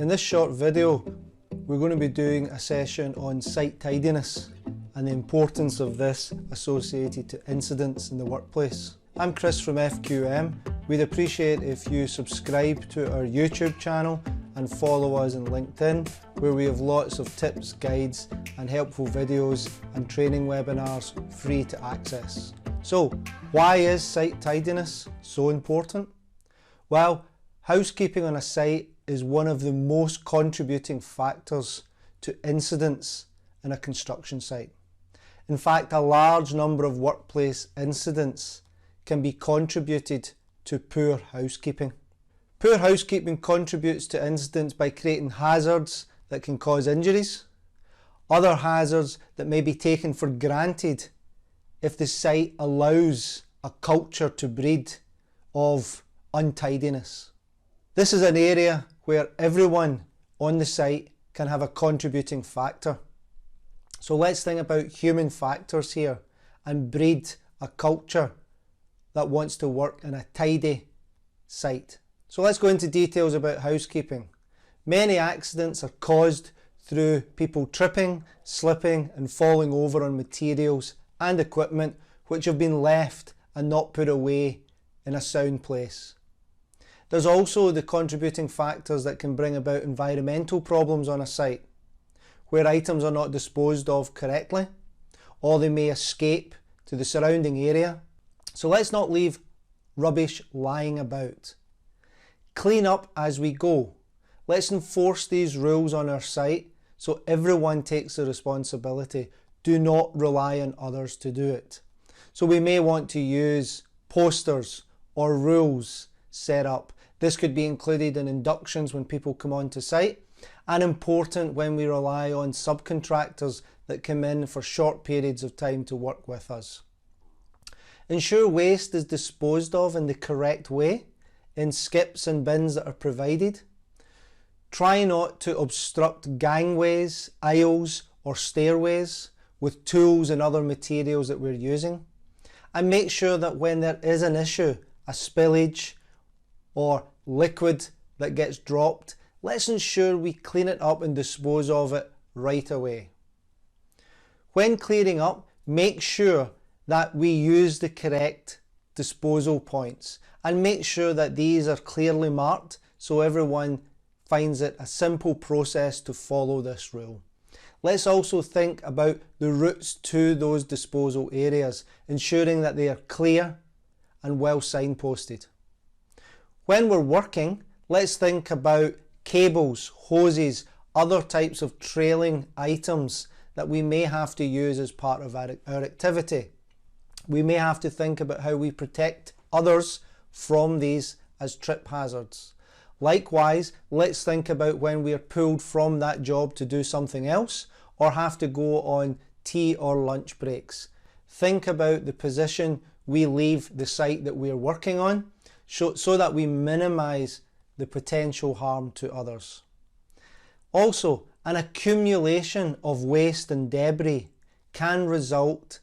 In this short video, we're going to be doing a session on site tidiness and the importance of this associated to incidents in the workplace. I'm Chris from FQM. We'd appreciate if you subscribe to our YouTube channel and follow us on LinkedIn, where we have lots of tips, guides and helpful videos and training webinars free to access. So, why is site tidiness so important? Well, housekeeping on a site is one of the most contributing factors to incidents in a construction site. In fact, a large number of workplace incidents can be contributed to poor housekeeping. Poor housekeeping contributes to incidents by creating hazards that can cause injuries, other hazards that may be taken for granted if the site allows a culture to breed of untidiness. This is an area where everyone on the site can have a contributing factor. So let's think about human factors here and breed a culture that wants to work in a tidy site. So let's go into details about housekeeping. Many accidents are caused through people tripping, slipping and falling over on materials and equipment which have been left and not put away in a sound place. There's also the contributing factors that can bring about environmental problems on a site, where items are not disposed of correctly, or they may escape to the surrounding area. So let's not leave rubbish lying about. Clean up as we go. Let's enforce these rules on our site so everyone takes the responsibility. Do not rely on others to do it. So we may want to use posters or rules set up. This could be included in inductions when people come onto site, and important when we rely on subcontractors that come in for short periods of time to work with us. Ensure waste is disposed of in the correct way in skips and bins that are provided. Try not to obstruct gangways, aisles or stairways with tools and other materials that we're using. And make sure that when there is an issue, a spillage or liquid that gets dropped, let's ensure we clean it up and dispose of it right away. When clearing up, make sure that we use the correct disposal points and make sure that these are clearly marked so everyone finds it a simple process to follow this rule. Let's also think about the routes to those disposal areas, ensuring that they are clear and well signposted. When we're working, let's think about cables, hoses, other types of trailing items that we may have to use as part of our activity. We may have to think about how we protect others from these as trip hazards. Likewise, let's think about when we are pulled from that job to do something else or have to go on tea or lunch breaks. Think about the position we leave the site that we are working on so that we minimise the potential harm to others. Also, an accumulation of waste and debris can result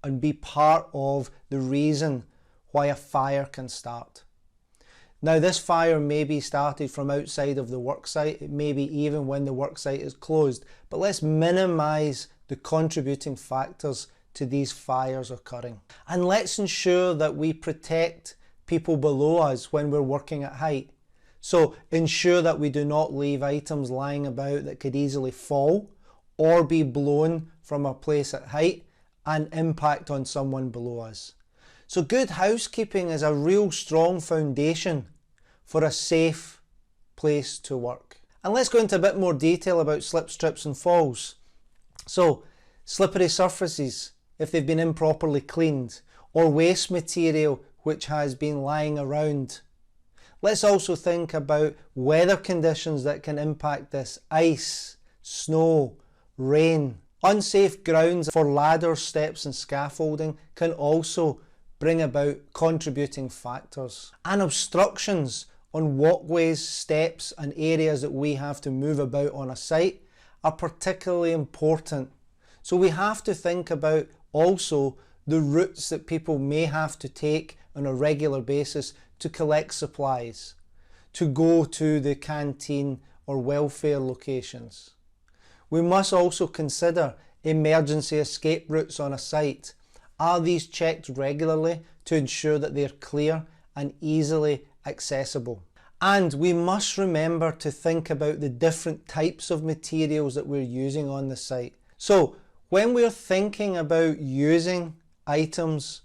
and be part of the reason why a fire can start. Now, this fire may be started from outside of the worksite, it may be even when the worksite is closed, but let's minimise the contributing factors to these fires occurring. And let's ensure that we protect people below us when we're working at height. So ensure that we do not leave items lying about that could easily fall or be blown from a place at height and impact on someone below us. So good housekeeping is a real strong foundation for a safe place to work. And let's go into a bit more detail about slips, trips and falls. So slippery surfaces, if they've been improperly cleaned, or waste material which has been lying around. Let's also think about weather conditions that can impact this: ice, snow, rain. Unsafe grounds for ladders, steps and scaffolding can also bring about contributing factors. And obstructions on walkways, steps and areas that we have to move about on a site are particularly important. So we have to think about also the routes that people may have to take on a regular basis to collect supplies, to go to the canteen or welfare locations. We must also consider emergency escape routes on a site. Are these checked regularly to ensure that they're clear and easily accessible? And we must remember to think about the different types of materials that we're using on the site. So when we're thinking about using items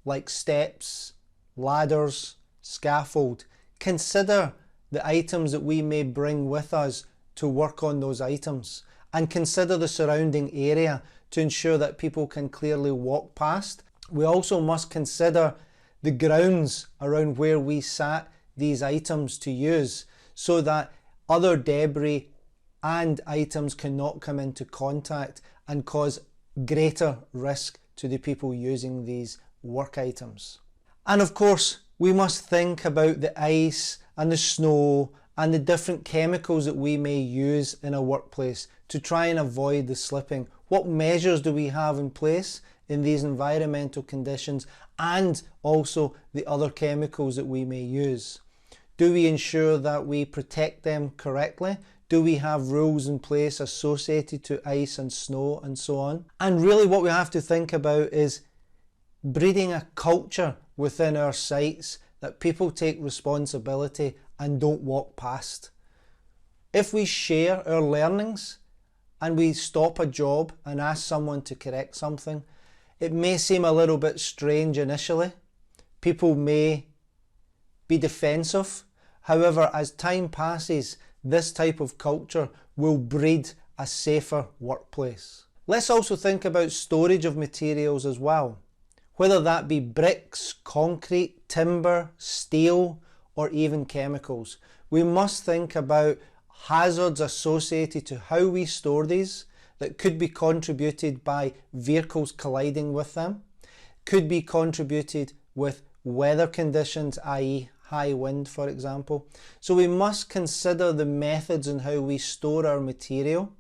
like steps, ladders, scaffold, consider the items that we may bring with us to work on those items, and consider the surrounding area to ensure that people can clearly walk past. We also must consider the grounds around where we sat these items to use, so that other debris and items cannot come into contact and cause greater risk to the people using these work items. And of course, we must think about the ice and the snow and the different chemicals that we may use in a workplace to try and avoid the slipping. What measures do we have in place in these environmental conditions, and also the other chemicals that we may use? Do we ensure that we protect them correctly? Do we have rules in place associated to ice and snow and so on? And really what we have to think about is breeding a culture within our sites that people take responsibility and don't walk past. If we share our learnings and we stop a job and ask someone to correct something, it may seem a little bit strange initially. People may be defensive. However, as time passes, this type of culture will breed a safer workplace. Let's also think about storage of materials as well. Whether that be bricks, concrete, timber, steel, or even chemicals. We must think about hazards associated to how we store these that could be contributed by vehicles colliding with them, could be contributed with weather conditions, i.e. high wind, for example. So we must consider the methods in how we store our material,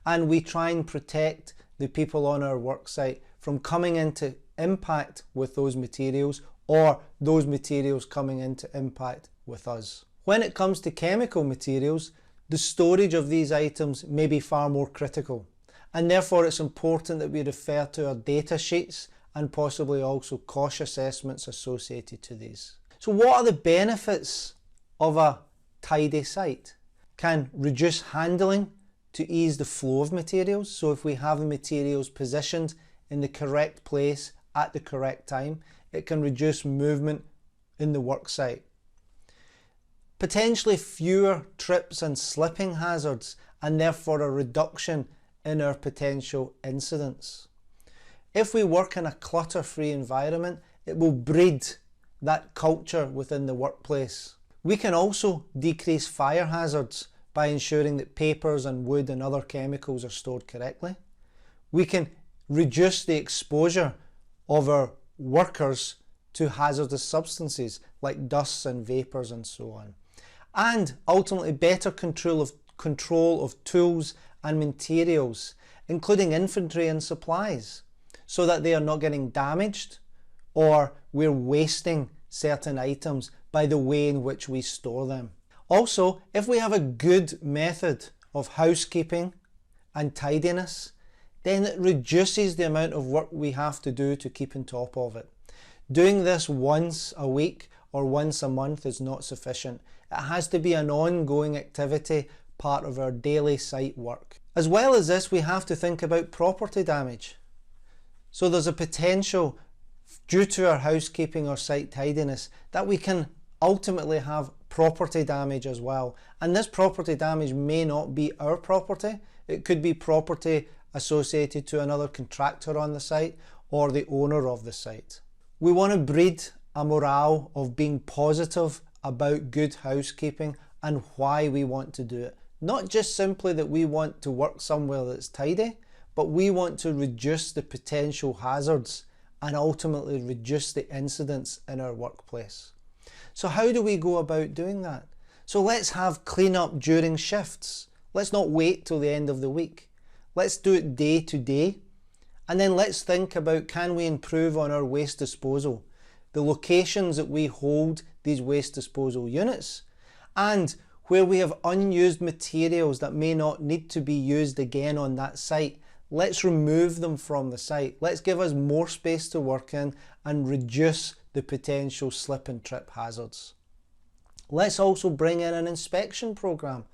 and we try and protect the people on our worksite from coming into impact with those materials, or those materials coming into impact with us. When it comes to chemical materials, the storage of these items may be far more critical, and therefore it's important that we refer to our data sheets and possibly also cost assessments associated to these. So what are the benefits of a tidy site? Can reduce handling to ease the flow of materials. So if we have the materials positioned in the correct place at the correct time, it can reduce movement in the work site. Potentially fewer trips and slipping hazards, and therefore a reduction in our potential incidents. If we work in a clutter-free environment, it will breed that culture within the workplace. We can also decrease fire hazards by ensuring that papers and wood and other chemicals are stored correctly. We can reduce the exposure of our workers to hazardous substances like dusts and vapours and so on. And ultimately better control of tools and materials, including inventory and supplies, so that they are not getting damaged or we're wasting certain items by the way in which we store them. Also, if we have a good method of housekeeping and tidiness, then it reduces the amount of work we have to do to keep on top of it. Doing this once a week or once a month is not sufficient. It has to be an ongoing activity, part of our daily site work. As well as this, we have to think about property damage. So there's a potential, due to our housekeeping or site tidiness, that we can ultimately have property damage as well. And this property damage may not be our property. It could be property associated to another contractor on the site or the owner of the site. We want to breed a morale of being positive about good housekeeping and why we want to do it. Not just simply that we want to work somewhere that's tidy, but we want to reduce the potential hazards and ultimately reduce the incidents in our workplace. So how do we go about doing that? So let's have clean up during shifts. Let's not wait till the end of the week. Let's do it day to day. And then let's think about, can we improve on our waste disposal? The locations that we hold these waste disposal units. And Where we have unused materials that may not need to be used again on that site, let's remove them from the site. Let's give us more space to work in and reduce the potential slip and trip hazards. Let's also bring in an inspection program.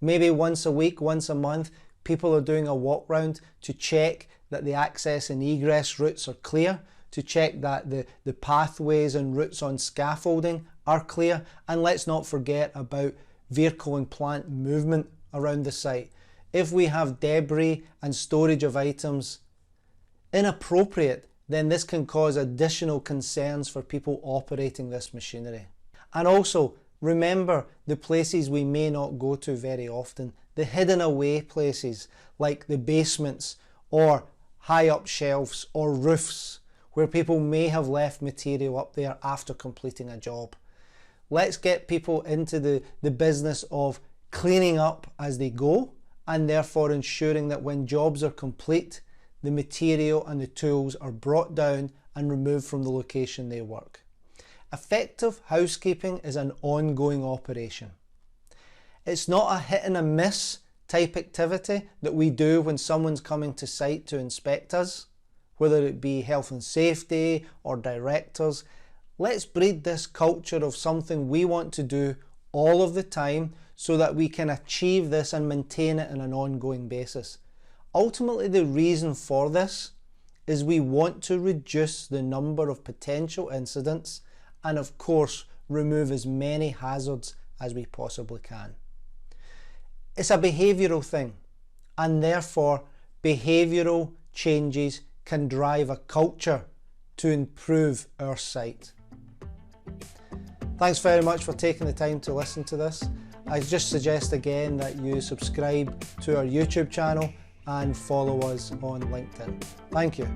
Maybe once a week, once a month, people are doing a walk round to check that the access and egress routes are clear, to check that the pathways and routes on scaffolding are clear, and let's not forget about vehicle and plant movement around the site. If we have debris and storage of items inappropriate, then this can cause additional concerns for people operating this machinery. And also, remember the places we may not go to very often, the hidden away places like the basements or high up shelves or roofs where people may have left material up there after completing a job. Let's get people into the business of cleaning up as they go, and therefore ensuring that when jobs are complete, the material and the tools are brought down and removed from the location they work. Effective housekeeping is an ongoing operation. It's not a hit and a miss type activity that we do when someone's coming to site to inspect us, whether it be health and safety or directors. Let's breed this culture of something we want to do all of the time so that we can achieve this and maintain it on an ongoing basis. Ultimately, the reason for this is we want to reduce the number of potential incidents and of course remove as many hazards as we possibly can. It's a behavioural thing, and therefore behavioural changes can drive a culture to improve our site. Thanks very much for taking the time to listen to this. I just suggest again that you subscribe to our YouTube channel and follow us on LinkedIn. Thank you.